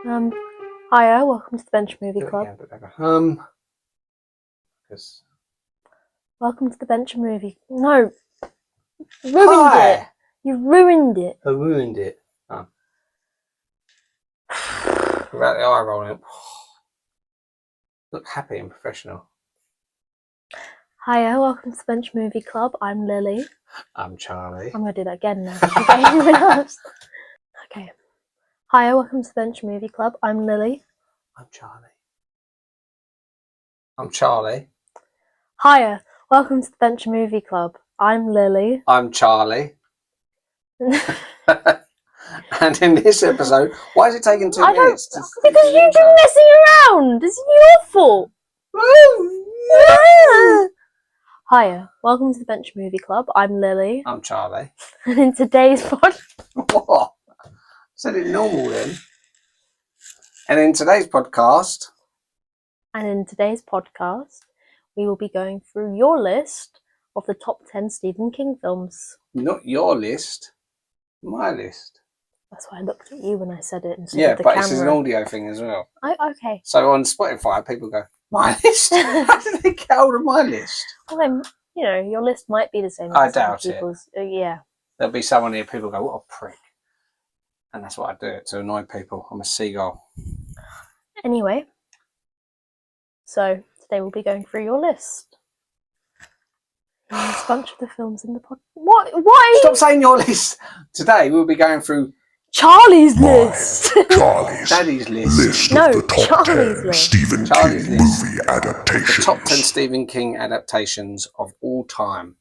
Um, Hiya, welcome to the Bench Movie Club. Because Welcome to the Bench Movie. No, ruined it. You ruined it. I ruined it. Oh. Without the eye rolling. Look happy and professional. Hiya, welcome to the Bench Movie Club. I'm Lily. I'm Charlie. I'm gonna do that again now. Okay. Hiya, welcome to the Bench Movie Club. I'm Lily. I'm Charlie. I'm Charlie. Hiya, welcome to the Bench Movie Club. I'm Lily. I'm Charlie. And in this episode, why is it taking 2 minutes? Because you've been messing around. It's your fault. Hiya, welcome to the Bench Movie Club. I'm Lily. I'm Charlie. And in today's What? Said it normal then. And in today's podcast, we will be going through your list of the top 10 Stephen King films. not your list, my list. That's why I looked at you when I said it instead Yeah, of the but camera. this is an audio thing as well. Okay. So on Spotify, people go, my list? How did they get hold of my list? Well, then, your list might be the same. I as some doubt it. people's. Yeah. There'll be someone here, people go, what a prick. And that's what I do it to annoy people. I'm a seagull. Anyway, so today we'll be going through your list. There's a bunch of the films in the pod. What? Why? Stop saying your list. Today we'll be going through Charlie's list. Charlie's Daddy's list. No, of the top Charlie's 10 list. Stephen Charlie's King list. movie The adaptations. top 10 Stephen King adaptations of all time.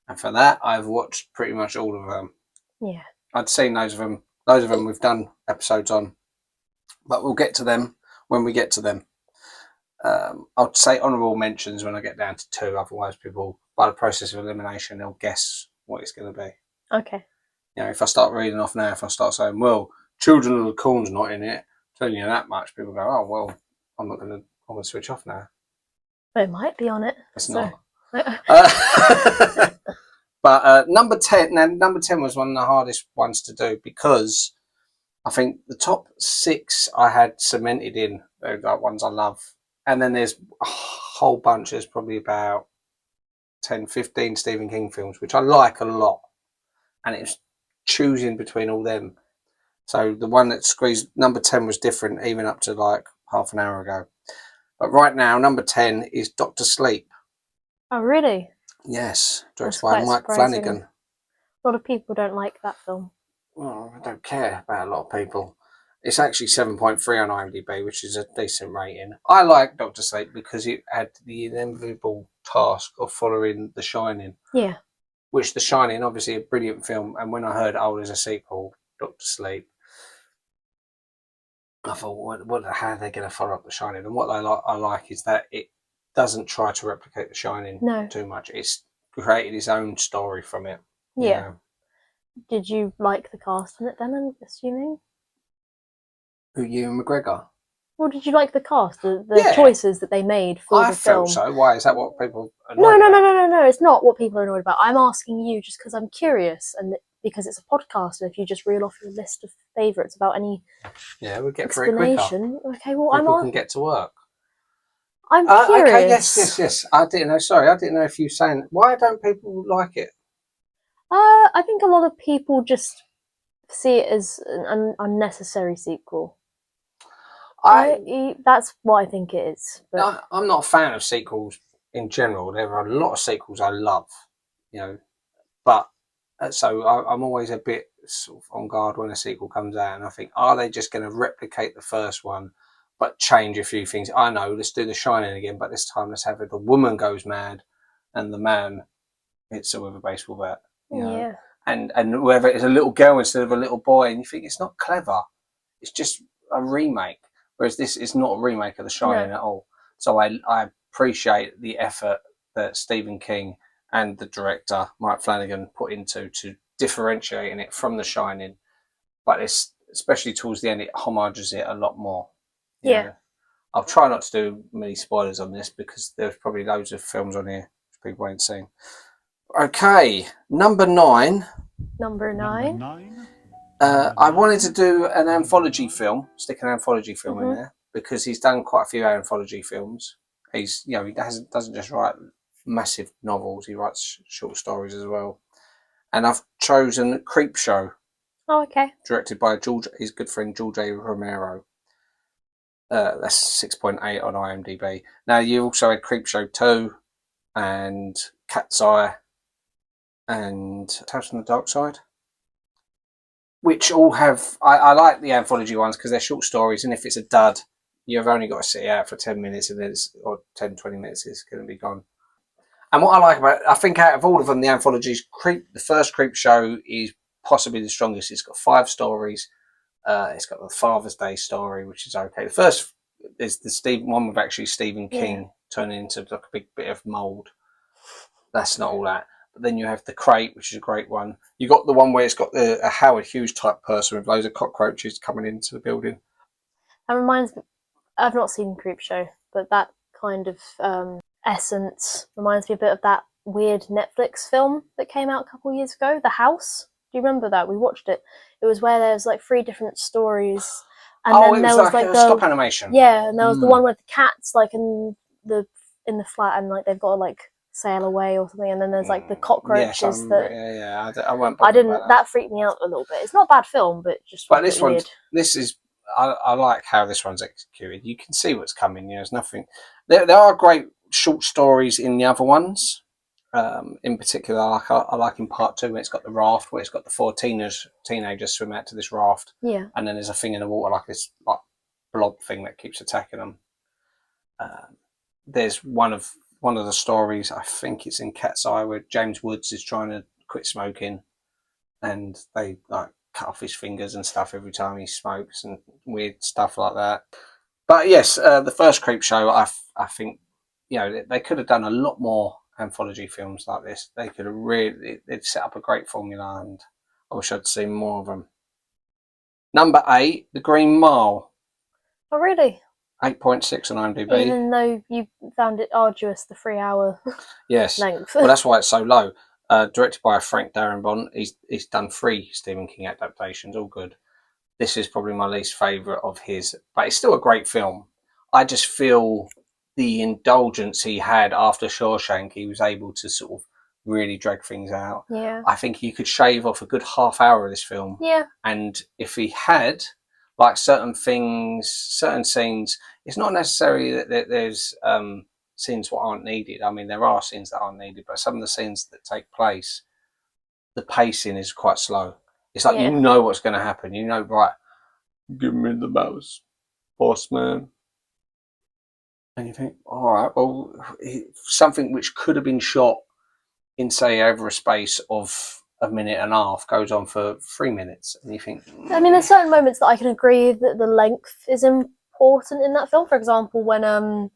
And for that, I've watched pretty much all of them. Yeah. I'd seen those of them. Those of them we've done episodes on. But we'll get to them when we get to them. I'll say honourable mentions when I get down to 2. Otherwise, people, by the process of elimination, they'll guess what it's going to be. Okay. If I start reading off now, if I start saying, well, Children of the Corn's not in it, telling you that much, people go, oh, well, I'm going to switch off now. But it might be on it. It's not. But number 10, now number 10 was one of the hardest ones to do because I think the top 6 I had cemented in, they're like ones I love. And then there's a whole bunch, there's probably about 10, 15 Stephen King films, which I like a lot. And it's choosing between all them. So the one that squeezed, number 10 was different, even up to like half an hour ago. But right now, number 10 is Dr. Sleep. Oh, really? Yes, directed That's by quite Mike surprising. Flanagan. A lot of people don't like that film. Well, I don't care about a lot of people. It's actually 7.3 on IMDb, which is a decent rating. I like Dr. Sleep because it had the inevitable task of following The Shining. Yeah. Which The Shining, obviously a brilliant film, and when I heard, there's a sequel, Dr. Sleep, I thought, how are they going to follow up The Shining? And what I like is that it doesn't try to replicate The Shining too much. It's created its own story from it. Yeah. Did you like the cast in it then, I'm assuming? Who, Ewan McGregor? Well, did you like the cast, the choices that they made for the film? I felt so. Why? Is that what people are No, annoyed about? No. It's not what people are annoyed about. I'm asking you just because I'm curious and because it's a podcast, and if you just reel off your list of favourites about any we'll get through it quicker. explanation. Okay, well, people can get to work. I'm curious. Okay, yes. I didn't know. Sorry, I didn't know if you were saying, why don't people like it? I think a lot of people just see it as an unnecessary sequel. That's what I think it is. But I'm not a fan of sequels in general. There are a lot of sequels I love, but so I'm always a bit sort of on guard when a sequel comes out, and I think, are they just going to replicate the first one but change a few things? I know, let's do The Shining again, but this time let's have it the woman goes mad and the man hits her with a baseball bat. Yeah. And whether it's a little girl instead of a little boy, and you think it's not clever. It's just a remake. Whereas this is not a remake of The Shining at all. So I appreciate the effort that Stephen King and the director, Mike Flanagan, put into to differentiating it from The Shining. But it's, especially towards the end, it homages it a lot more. You know. I'll try not to do many spoilers on this because there's probably loads of films on here which people ain't seen. Okay, number 9. Number 9. I wanted to do an anthology film, stick an anthology film in there, because he's done quite a few anthology films. He's, you know, he doesn't just write massive novels; he writes short stories as well. And I've chosen Creepshow. Oh, okay. Directed by his good friend George A. Romero. That's 6.8 on IMDb. Now you also had Creepshow 2 and Cat's Eye and House on the Dark Side, which all have. I like the anthology ones because they're short stories, and if it's a dud, you've only got to sit it out for 10 minutes, and then or 10, 20 minutes, it's going to be gone. And what I like about it, I think out of all of them, the anthologies, the first Creepshow is possibly the strongest. It's got 5 stories. It's got the Father's Day story, which is okay. The first is the one with actually Stephen King turning into like a big bit of mould. That's not all that. But then you have The Crate, which is a great one. You got the one where it's got a Howard Hughes type person with loads of cockroaches coming into the building. That reminds me, I've not seen Creepshow, but that kind of essence reminds me a bit of that weird Netflix film that came out a couple of years ago, The House. Do you remember that? We watched it. It was where there's like 3 different stories, and then there was like the stop animation. Yeah, and there was the one with the cats like in the flat, and like they've got to like sail away or something, and then there's like the cockroaches I won't. I didn't. That freaked me out a little bit. It's not a bad film, but just was a bit weird. This is. I like how this one's executed. You can see what's coming. You know, there's nothing. There are great short stories in the other ones. In particular, I like in part 2 when it's got the raft, where it's got the 4 teenagers swim out to this raft, and then there's a thing in the water, like this like blob thing that keeps attacking them. There's one of the stories, I think it's in Cat's Eye, where James Woods is trying to quit smoking, and they like cut off his fingers and stuff every time he smokes, and weird stuff like that. But yes, the first Creepshow, I think, you know, they could have done a lot more anthology films like this. They could have they'd set up a great formula, and I wish I'd seen more of them. Number 8, The Green Mile. Oh, really? 8.6 on IMDb. Even though you found it arduous, the 3-hour yes length. Well, that's why it's so low. Directed by Frank Darabont. He's done 3 Stephen King adaptations, all good. This is probably my least favourite of his, but it's still a great film. I just feel the indulgence he had after Shawshank, he was able to sort of really drag things out. Yeah. I think you could shave off a good half hour of this film. Yeah. And if he had, like certain scenes, it's not necessarily that there's scenes that aren't needed. I mean, there are scenes that aren't needed, but some of the scenes that take place, the pacing is quite slow. It's like, you know what's going to happen. You know, right, give me the mouse, boss man. And you think, all right, well, something which could have been shot in, say, over a space of a minute and a half goes on for 3 minutes. And you think... I mean, there's certain moments that I can agree that the length is important in that film. For example, when, I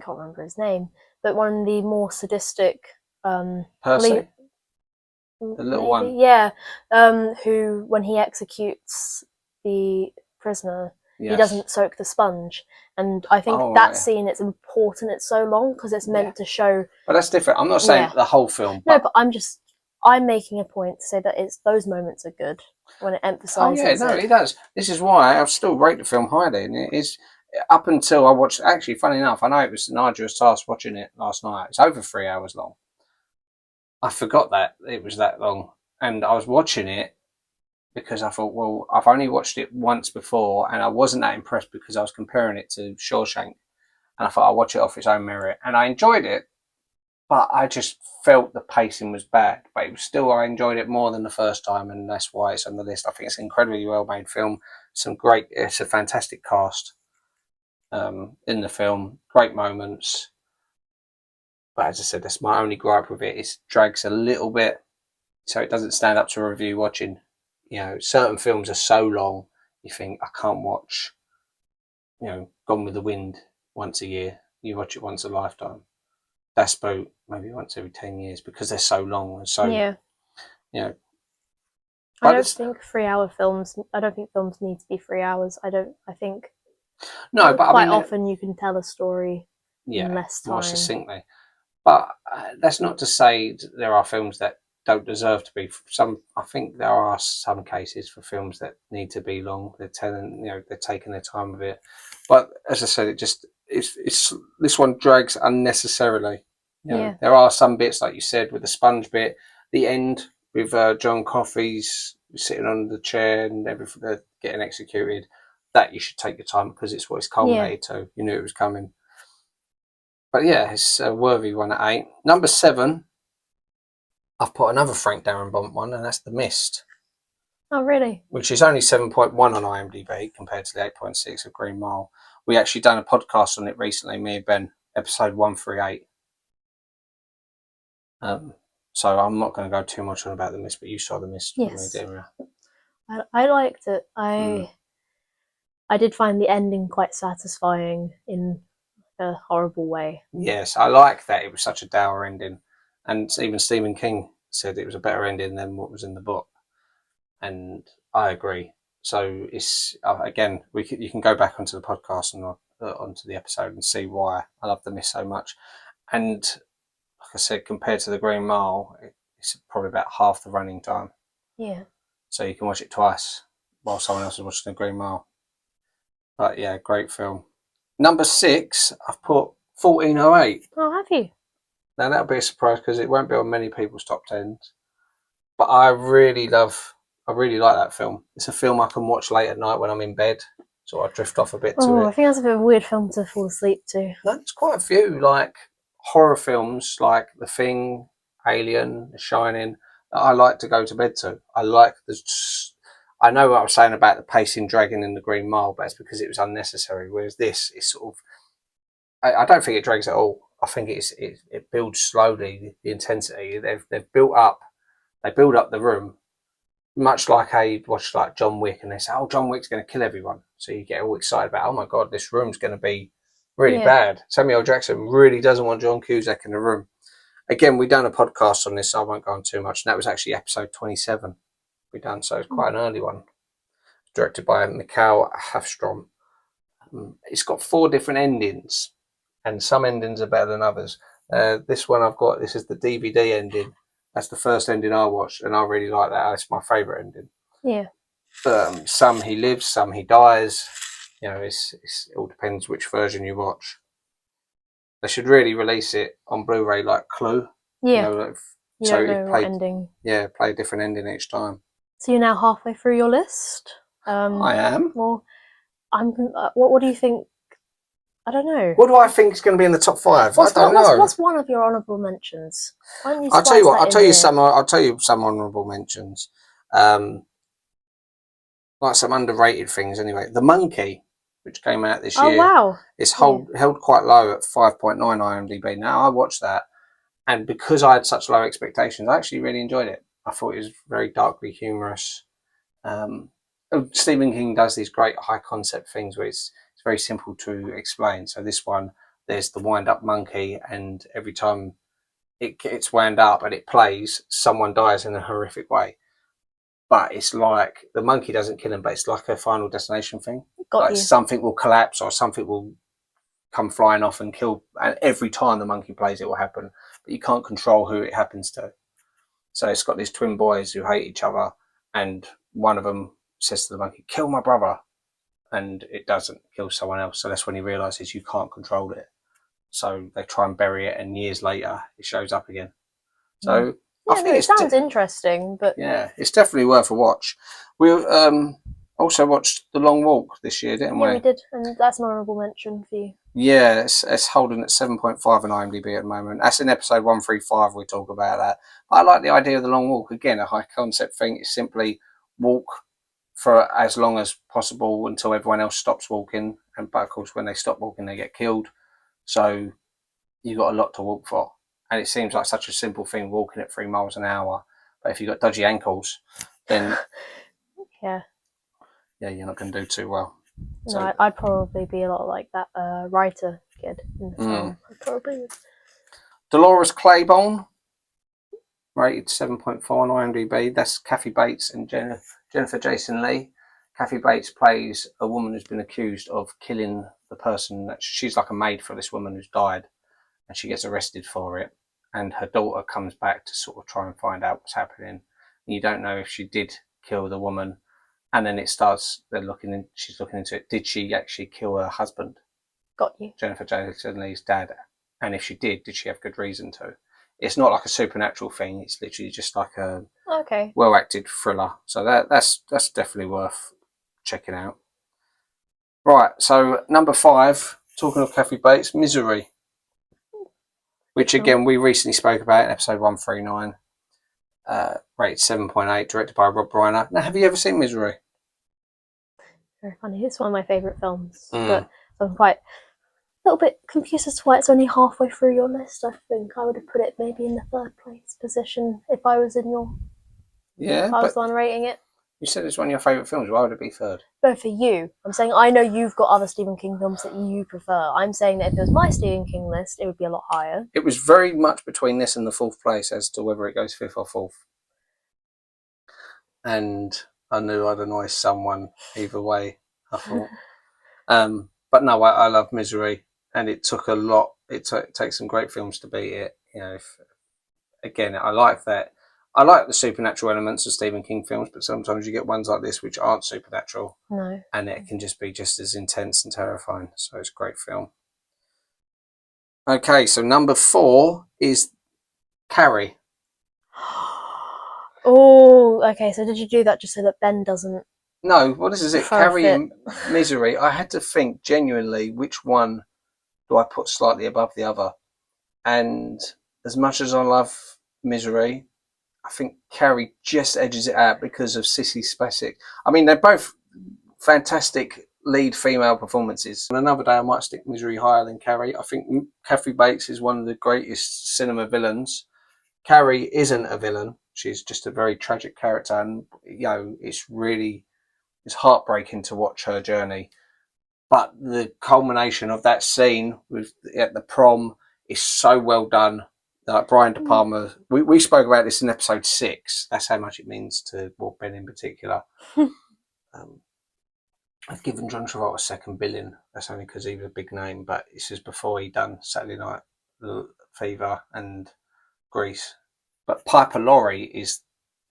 can't remember his name, but one of the more sadistic... Percy? The little one? Yeah. Who, when he executes the prisoner... Yes. He doesn't soak the sponge, and I think that scene, it's important. It's so long because it's meant to show. But that's different. I'm not saying the whole film. No, but I'm making a point to say that it's those moments are good when it emphasises. Oh yeah, no, it does. This is why I still rate the film highly, and it is up until I watched. Actually, funny enough, I know it was an arduous task watching it last night. It's over 3 hours long. I forgot that it was that long, and I was watching it because I thought, well, I've only watched it once before, and I wasn't that impressed because I was comparing it to Shawshank, and I thought I'll watch it off its own merit, and I enjoyed it, but I just felt the pacing was bad. But it was still, I enjoyed it more than the first time, and that's why it's on the list. I think it's an incredibly well-made film. It's a fantastic cast in the film, great moments. But as I said, that's my only gripe with it. It drags a little bit, so it doesn't stand up to a review watching. You know, certain films are so long, you think, I can't watch, you know, Gone with the Wind once a year. You watch it once a lifetime. That's about maybe once every 10 years because they're so long and so, you know. I don't think 3-hour films, I don't think films need to be 3 hours. I think no, but quite often you can tell a story in less time. More succinctly. But that's not to say there are films that don't deserve to be. Some, I think there are some cases for films that need to be long. They're telling, they're taking their time with it. But as I said, it's this one drags unnecessarily. There are some bits, like you said, with the sponge bit, the end with John Coffey's sitting on the chair and everything, they're getting executed. That you should take your time because it's what it's culminated to. You knew it was coming. But yeah, it's a worthy one at 8. Number 7, I've put another Frank Darabont one, and that's The Mist. Oh, really? Which is only 7.1 on IMDb compared to the 8.6 of Green Mile. We actually done a podcast on it recently, me and Ben, episode 138. So I'm not going to go too much on about The Mist, but you saw The Mist with me, didn't you? I liked it. I did find the ending quite satisfying in a horrible way. Yes, I like that it was such a dour ending. And even Stephen King said it was a better ending than what was in the book. And I agree. So it's, again, you can go back onto the podcast and onto the episode and see why I love The Mist so much. And like I said, compared to the Green Mile, it's probably about half the running time. Yeah. So you can watch it twice while someone else is watching the Green Mile. But yeah, great film. Number 6, I've put 1408. Oh, have you? Now that'll be a surprise because it won't be on many people's top 10s. But I really like that film. It's a film I can watch late at night when I'm in bed. So I drift off a bit to it. I think that's a bit of a weird film to fall asleep to. There's quite a few like horror films like The Thing, Alien, The Shining that I like to go to bed to. I know what I was saying about the pacing dragging in the Green Mile, but it's because it was unnecessary. Whereas this is sort of, I don't think it drags at all. I think it builds slowly, the intensity. They've built up. They build up the room, much like I watch like John Wick, and they say, "Oh, John Wick's going to kill everyone," so you get all excited about, "Oh my god, this room's going to be really bad." Samuel Jackson really doesn't want John Cusack in the room. Again, we done a podcast on this, so I won't go on too much. And that was actually episode 27 we done, so it's quite an early one. Directed by Mikael Hafstrom. It's got 4 different endings, and some endings are better than others. This one I've got, this is the DVD ending. That's the first ending I watched, and I really like that. It's my favourite ending. Yeah. Some he lives, some he dies. It all depends which version you watch. They should really release it on Blu-ray like Clue. Yeah. You don't know what ending. Yeah, play a different ending each time. So you're now halfway through your list. I am. Well, what do you think? I don't know. What do I think is going to be in the top 5? I don't know. What's one of your honourable mentions? Why don't you I'll tell you what. I'll tell you some honourable mentions. Like some underrated things. Anyway, The Monkey, which came out this year. Oh wow! It's held quite low at 5.9 IMDb. Now I watched that, and because I had such low expectations, I actually really enjoyed it. I thought it was very darkly humorous. Stephen King does these great high concept things where it's very simple to explain. So this one, there's the wind up monkey, and every time it gets wound up and it plays, someone dies in a horrific way. But it's like the monkey doesn't kill him, but it's like a Final Destination thing. Something will collapse or something will come flying off and kill. And every time the monkey plays, it will happen. But you can't control who it happens to. So it's got these twin boys who hate each other, and one of them says to the monkey, "Kill my brother." And it doesn't, kill someone else. So that's when he realises you can't control it. So they try and bury it, and years later it shows up again. So I think it sounds interesting, but yeah, it's definitely worth a watch. We also watched The Long Walk this year, didn't we? Yeah, we did, and that's an honourable mention for you. Yeah, it's holding at 7.5 on IMDb at the moment. That's in episode 135. We talk about that. I like the idea of The Long Walk. Again, a high concept thing. It's simply walk for as long as possible until everyone else stops walking, but of course when they stop walking they get killed, so you've got a lot to walk for. And it seems like such a simple thing, walking at 3 miles an hour, but if you've got dodgy ankles, then yeah, you're not going to do too well. No, I'd probably be a lot like that writer kid in the film. I probably would. Dolores Claiborne, rated 7.4 on IMDb. That's Kathy Bates and Jennifer Jason Leigh. Kathy Bates plays a woman who's been accused of killing the person that she's like a maid for this woman who's died, and she gets arrested for it. and her daughter comes back to sort of try and find out what's happening. And you don't know if she did kill the woman, and then it starts. She's looking into it. Did she actually kill her husband? Got you. Jennifer Jason Leigh's dad, and if she did she have good reason to? It's not like a supernatural thing. It's literally just like a well acted thriller. So that's definitely worth checking out. Right, so number 5. Talking of Kathy Bates, Misery, which again we recently spoke about in episode 139. Rated 7.8, directed by Rob Reiner. Now, have you ever seen Misery? Very funny. It's one of my favourite films, but I'm quite a little bit confused as to why it's only halfway through your list. I think I would have put it maybe in the 3rd place position if I was in your. Yeah, if I was the one rating it. You said it's one of your favourite films. Why would it be 3rd? No, for you. I'm saying I know you've got other Stephen King films that you prefer. I'm saying that if it was my Stephen King list, it would be a lot higher. It was very much between this and the 4th place as to whether it goes 5th or 4th. And I knew I'd annoy someone either way, I thought. But no, I love Misery, and it took a lot. It takes some great films to beat it. You know, again, I like that. I like the supernatural elements of Stephen King films, but sometimes you get ones like this which aren't supernatural. No. And it can just be just as intense and terrifying. So it's a great film. Okay, so number 4 is Carrie. Oh, okay. So did you do that just so that Ben doesn't? No, well, this is it. Carrie and Misery. I had to think genuinely which one do I put slightly above the other. And as much as I love Misery, I think Carrie just edges it out because of Sissy Spacek. I mean, they're both fantastic lead female performances. On another day, I might stick Misery higher than Carrie. I think Kathy Bates is one of the greatest cinema villains. Carrie isn't a villain. She's just a very tragic character, and it's heartbreaking to watch her journey. But the culmination of that scene at the prom is so well done. Like Brian De Palma, we spoke about this in episode 6. That's how much it means to Ben in particular. I've given John Travolta 2nd billing. That's only because he was a big name, but this is before he done Saturday Night Fever and Grease. But Piper Laurie is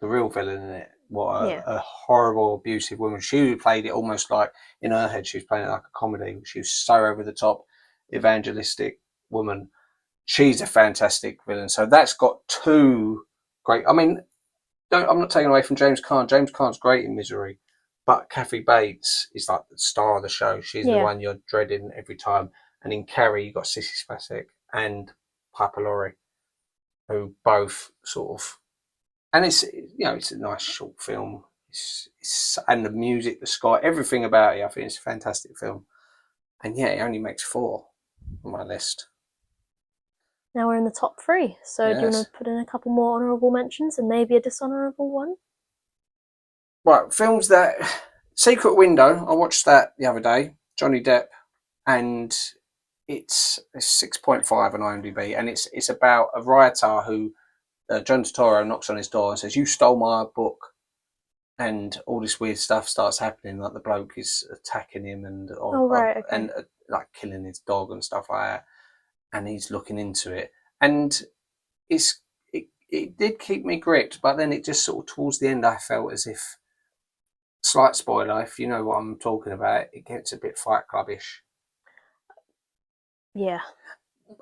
the real villain in it. What a horrible, abusive woman. She played it almost like, in her head, she was playing it like a comedy. She was so over the top, evangelistic woman. She's a fantastic villain. So that's got 2 great. I mean, I'm not taking away from James Caan. James Caan's great in Misery. But Kathy Bates is like the star of the show. She's the one you're dreading every time. And in Carrie, you've got Sissy Spacek and Piper Laurie, who both sort of. And it's a nice short film. And the music, the sky, everything about it, I think it's a fantastic film. And yeah, it only makes 4 on my list. Now we're in the top 3. So do you want to put in a couple more honourable mentions and maybe a dishonourable one? Right, films that... Secret Window, I watched that the other day. Johnny Depp. And it's 6.5 on IMDb. And it's about a rioter who... John Turturro knocks on his door and says, "You stole my book." And all this weird stuff starts happening, like the bloke is attacking him and like killing his dog and stuff like that. And he's looking into it, and it did keep me gripped. But then it just sort of towards the end, I felt as if, slight spoiler, if you know what I'm talking about, it gets a bit Fight Clubbish. Yeah.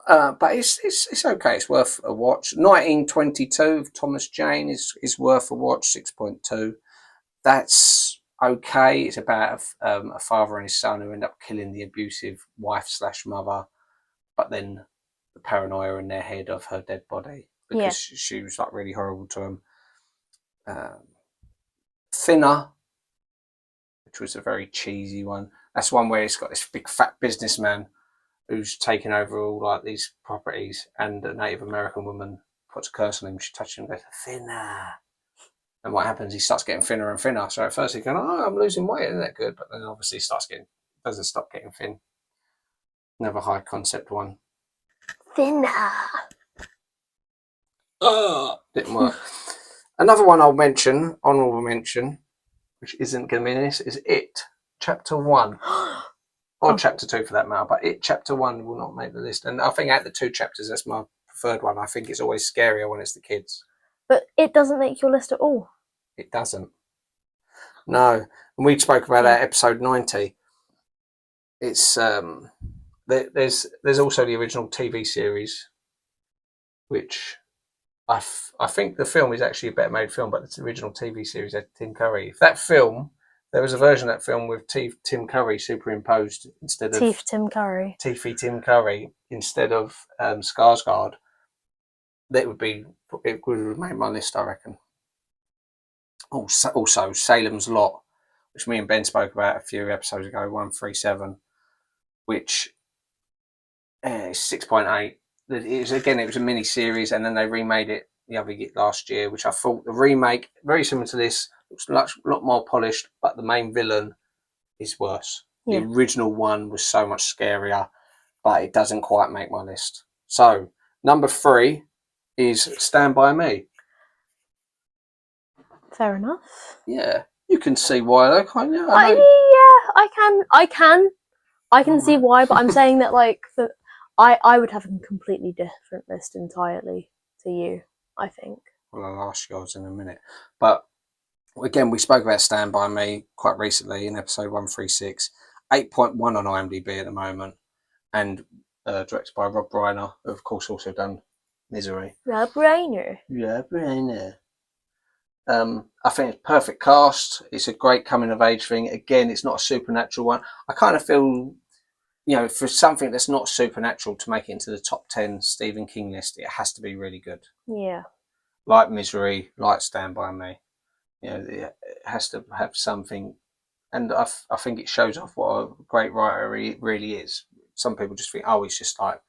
But it's okay. It's worth a watch. 1922 of Thomas Jane is worth a watch. 6.2. That's okay. It's about a father and his son who end up killing the abusive wife/mother, but then the paranoia in their head of her dead body because she was like really horrible to him. Thinner, which was a very cheesy one. That's one where it's got this big fat businessman who's taken over all like these properties, and a Native American woman puts a curse on him. She touches him and goes, "Thinner." And what happens? He starts getting thinner and thinner. So at first he's going, "Oh, I'm losing weight, isn't that good?" But then obviously doesn't stop getting thin. Another high concept one. Thinner. Didn't work. Another one I'll mention, honourable mention, which isn't going to be in this, is It, Chapter 1. Or Chapter 2 for that matter, but It Chapter 1 will not make the list. And I think out of the 2 chapters, that's my third one. I think it's always scarier when it's the kids. But it doesn't make your list at all. It doesn't. No. And we spoke about that episode 90. It's there's also the original TV series, which I think the film is actually a better made film, but the original TV series had Tim Curry. If that film, there was a version of that film with Tim Curry superimposed instead of Tim Curry. Teethy Tim Curry instead of Skarsgård, it would have made my list, I reckon. Also, Salem's Lot, which me and Ben spoke about a few episodes ago, 137, which is 6.8. It was a mini series, and then they remade it last year, which I thought the remake, very similar to this, looks a lot more polished, but the main villain is worse. The original one was so much scarier, but it doesn't quite make my list. So, number 3 is Stand By Me. Fair enough. Yeah, you can see why, though, can't you? I can see why, but I'm saying that I would have a completely different list entirely to you, I think. Well, I'll ask yours in a minute. But again, we spoke about Stand By Me quite recently in episode 136. 8.1 on IMDb at the moment, and directed by Rob Reiner, who of course also done Misery. Rob Reiner. I think it's perfect cast. It's a great coming of age thing. Again, it's not a supernatural one. I kind of feel, for something that's not supernatural to make it into the top 10 Stephen King list, it has to be really good. Yeah. Like Misery, like Stand By Me. It has to have something. And I think it shows off what a great writer he really is. Some people just think, he's just like,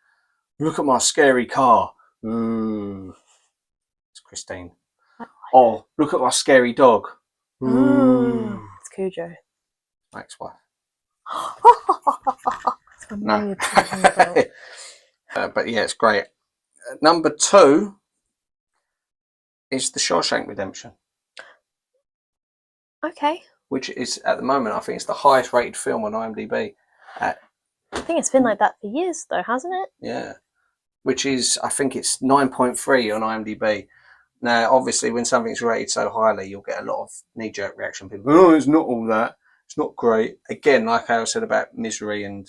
look at my scary car. Ooh. It's Christine. Oh, look at my scary dog. Ooh. It's Cujo. My ex-wife. No. But yeah, it's great. Number 2 is The Shawshank Redemption. Okay. Which is, at the moment, I think it's the highest rated film on IMDb. I think it's been like that for years, though, hasn't it? Yeah. Which is, I think it's 9.3 on IMDb. Now, obviously, when something's rated so highly, you'll get a lot of knee-jerk reaction. People, it's not all that. It's not great. Again, like I said about Misery and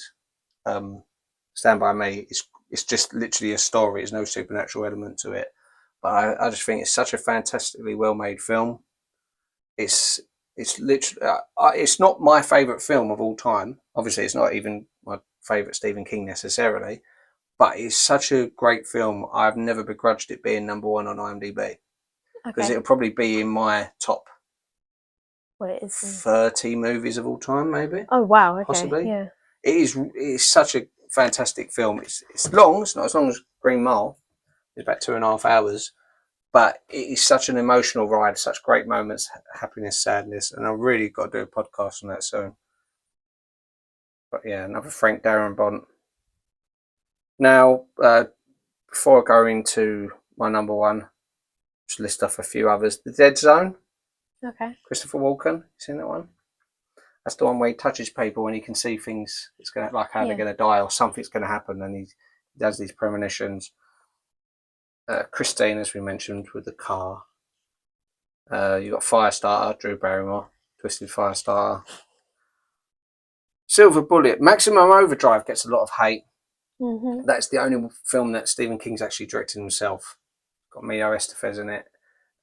Stand By Me, it's just literally a story. There's no supernatural element to it. But I just think it's such a fantastically well-made film. It's literally, it's not my favourite film of all time. Obviously, it's not even my favourite Stephen King necessarily. But it's such a great film. I've never begrudged it being number 1 on IMDb. Because it'll probably be in my top 30 movies of all time, maybe. Oh, wow. Okay. Possibly. Yeah. It is such a fantastic film. It's long. It's not as long as Green Mile. It's about 2.5 hours. But it is such an emotional ride. Such great moments, happiness, sadness. And I've really got to do a podcast on that soon. But yeah, another Frank Darabont. Now, before I go into my number 1, just list off a few others. The Dead Zone. Okay. Christopher Walken. You seen that one? That's the one where he touches people and he can see things. It's going to, like how they're going to die or something's going to happen, and he does these premonitions. Christine, as we mentioned, with the car. You got Firestarter, Drew Barrymore, Twisted Firestarter. Silver Bullet. Maximum Overdrive gets a lot of hate. Mm-hmm. That's the only film that Stephen King's actually directed himself. Got Emilio Estevez in it,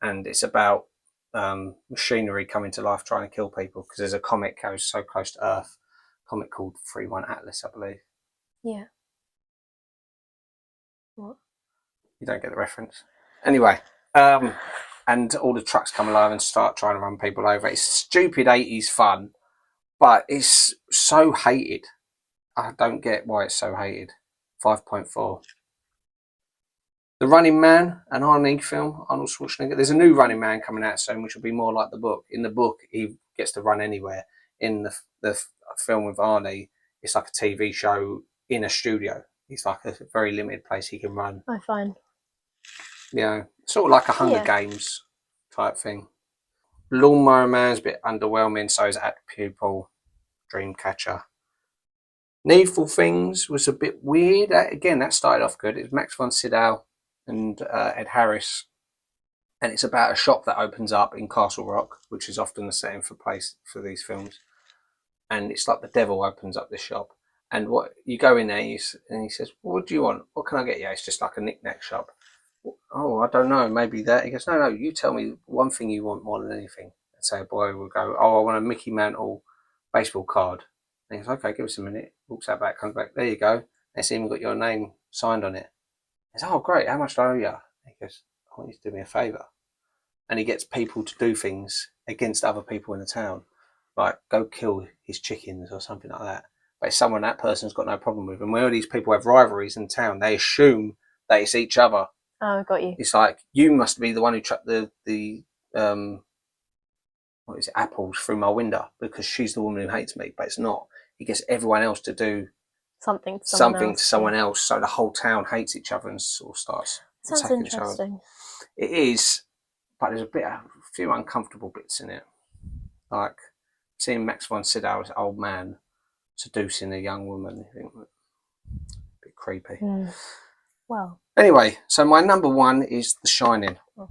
and it's about machinery coming to life trying to kill people because there's a comet goes so close to Earth. A comet called 31 Atlas, I believe. Yeah. What? You don't get the reference. Anyway, and all the trucks come alive and start trying to run people over. It's stupid 80s fun, but it's so hated. I don't get why it's so hated. 5.4. The Running Man, an Arnie film, Arnold Schwarzenegger. There's a new Running Man coming out soon, which will be more like the book. In the book, he gets to run anywhere. In the film with Arnie, it's like a TV show in a studio. It's like a very limited place he can run. I find. Sort of like a Hunger Games type thing. Lawnmower Man's a bit underwhelming, so is Act Pupil, Dreamcatcher. Needful Things was a bit weird. Again, that started off good. It was Max von Sydow and Ed Harris, and it's about a shop that opens up in Castle Rock, which is often the setting for these films. And it's like the devil opens up this shop, and what you go in there, and he says, "What do you want? What can I get you?" It's just like a knick-knack shop. Oh, I don't know, maybe that. He goes, "No, you tell me one thing you want more than anything." And so a boy will go, "Oh, I want a Mickey Mantle baseball card." And he goes, "Okay, give us a minute." Walks out back, comes back. There you go. It's even got your name signed on it. He says, "Oh, great. How much do I owe you?" He goes, "I want you to do me a favour." And he gets people to do things against other people in the town, like go kill his chickens or something like that. But it's someone that person's got no problem with. And when all these people have rivalries in town, they assume that it's each other. Oh, got you. It's like, you must be the one who chucked the what is it, apples through my window because she's the woman who hates me. But it's not. He gets everyone else to do something to someone else, so the whole town hates each other and sort of starts attacking each other. It is, but there's a few uncomfortable bits in it, like seeing Max von Sydow's old man seducing a young woman. I think a bit creepy. Well, anyway, so my number one is The Shining. Oh.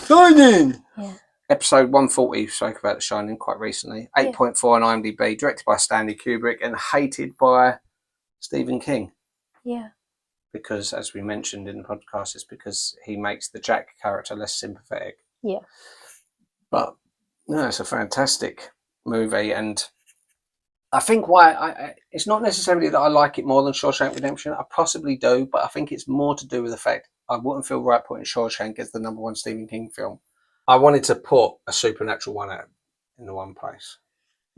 Shining. Yeah. Episode 140 spoke about The Shining quite recently. 8.4 on IMDb, directed by Stanley Kubrick and hated by Stephen King. Yeah. Because, as we mentioned in the podcast, it's because he makes the Jack character less sympathetic. Yeah. But no, it's a fantastic movie, and I think why it's not necessarily that I like it more than Shawshank Redemption. I possibly do, but I think it's more to do with the fact I wouldn't feel right putting Shawshank as the number one Stephen King film. I wanted to put a supernatural one out in the one place.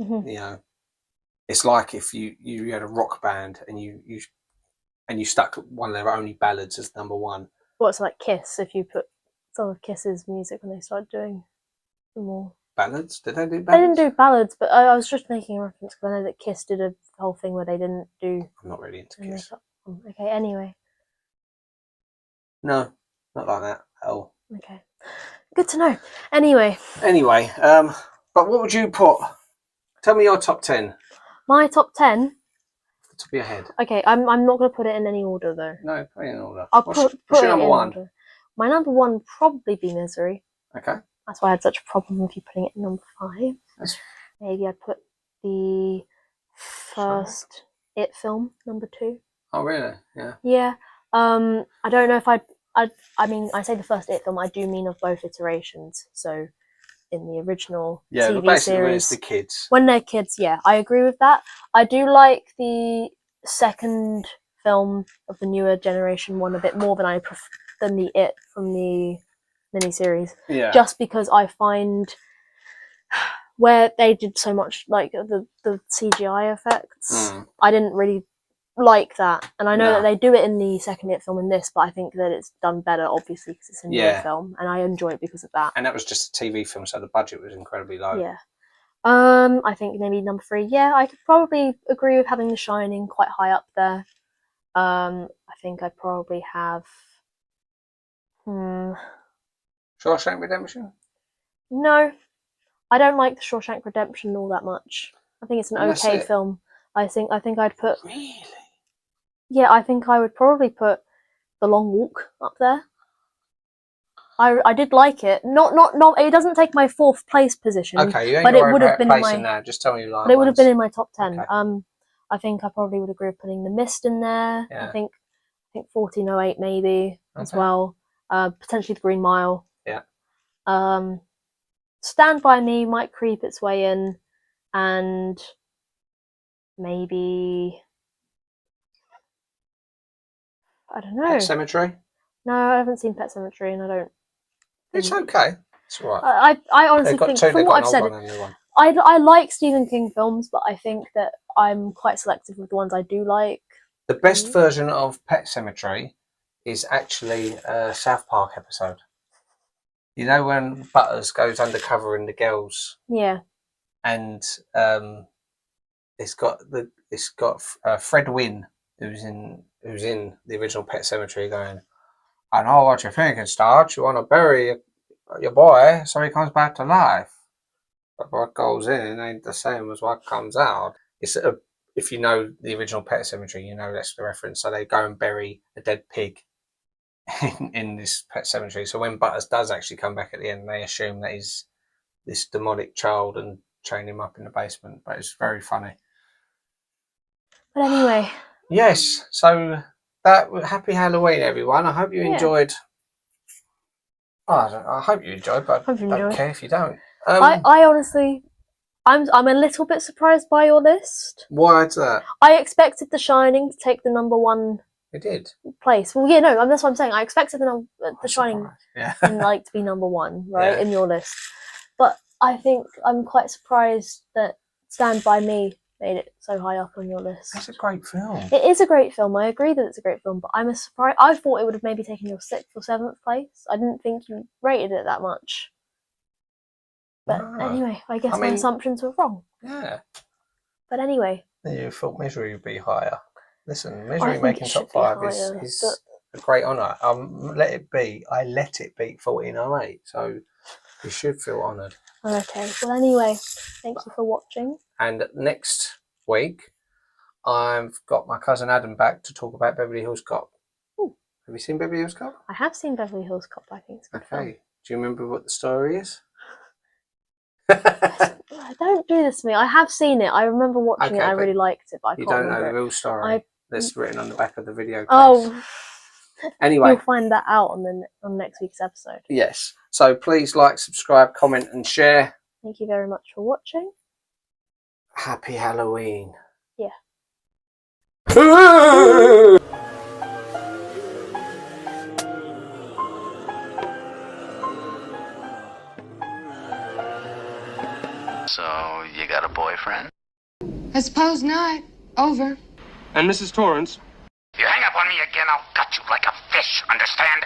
Mm-hmm. You know, it's like if you had a rock band and you stuck one of their only ballads as number one. What's like Kiss? If you put some of Kiss's music when they started doing more ballads, did they do ballads? They didn't do ballads, but I was just making a reference because I know that Kiss did a whole thing where they didn't do. I'm not really into Kiss. Okay, anyway. No, not like that at all. Okay, good to know. Anyway, but what would you put? Tell me your top 10. My top 10. Off the top of your head. Okay, I'm not going to put it in any order though. No, put it in order. I'll put your number one? Order. My number one would probably be Misery. Okay. That's why I had such a problem with you putting it in number 5. Maybe I'd put the first It film, number 2. Oh, really? Yeah. Yeah. I don't know if I mean, I say the first It film, I do mean of both iterations. So, in the original TV basically series, it's the kids. When they're kids, yeah, I agree with that. I do like the second film of the newer generation one a bit more than than the It from the miniseries. Yeah. Just because I find where they did so much like the CGI effects, I didn't really like that, and I know that they do it in the second It film in this, but I think that it's done better, obviously, because it's a newer film, and I enjoy it because of that. And that was just a TV film, so the budget was incredibly low. Yeah. I think maybe number 3. Yeah, I could probably agree with having The Shining quite high up there. I think I'd probably have. Shawshank Redemption? No, I don't like The Shawshank Redemption all that much. I think it's an okay film. I think I'd put. Really? Yeah, I think I would probably put The Long Walk up there. I did like it. Not. It doesn't take my 4th place position. Okay, but it would have been in my. That. Just tell me you like. But it would have been in my top 10. Okay. I think I probably would agree with putting The Mist in there. Yeah. I think 1408 maybe as well. Potentially The Green Mile. Yeah. Stand By Me might creep its way in, and maybe I don't know. Pet Sematary? No, I haven't seen Pet Sematary, and I don't. It's okay. It's alright. I honestly think from what I've said, I like Stephen King films, but I think that I'm quite selective with the ones I do like. The best version of Pet Sematary is actually a South Park episode. You know when Butters goes undercover in the girls? Yeah. And it's got Fred Wynn, who's in the original Pet Sematary, going, "I know what you're thinking, Starch. You want to bury your boy so he comes back to life. But what goes in ain't the same as what comes out." It's a if you know the original Pet Cemetery, you know that's the reference. So they go and bury a dead pig in this Pet Cemetery. So when Butters does actually come back at the end, they assume that he's this demonic child and chain him up in the basement. But it's very funny. But anyway. Yes. So happy Halloween, everyone. I hope you enjoyed. Oh, I hope you enjoyed, but I don't care if you don't. I honestly, I'm a little bit surprised by your list. Why is that? I expected The Shining to take the number one. It did. Place. Well, yeah, no, that's what I'm saying. I expected The Shining to be number one, right, in your list. But I think I'm quite surprised that Stand By Me made it so high up on your list. It's a great film. It is a great film. I agree that it's a great film, but I'm surprised. I thought it would have maybe taken your 6th or 7th place. I didn't think you rated it that much. But anyway, I guess my assumptions were wrong. Yeah. But anyway. You thought Misery would be higher. Listen, Misery making top 5 is a great honour. Let it be. I let it beat 1408, so you should feel honoured. Okay. Well, anyway, thank you for watching. And next week, I've got my cousin Adam back to talk about Beverly Hills Cop. Ooh. Have you seen Beverly Hills Cop? I have seen Beverly Hills Cop. I think it's a good film. Do you remember what the story is? Don't do this to me. I have seen it. I remember watching it. I really liked it, but I can't remember. You don't know the real story that's written on the back of the video case. Oh. Anyway. You'll find that out on next week's episode. Yes. So please like, subscribe, comment and share. Thank you very much for watching. Happy Halloween. Yeah. So, you got a boyfriend? I suppose not. Over. And Mrs. Torrance? If you hang up on me again, I'll gut you like a fish, understand?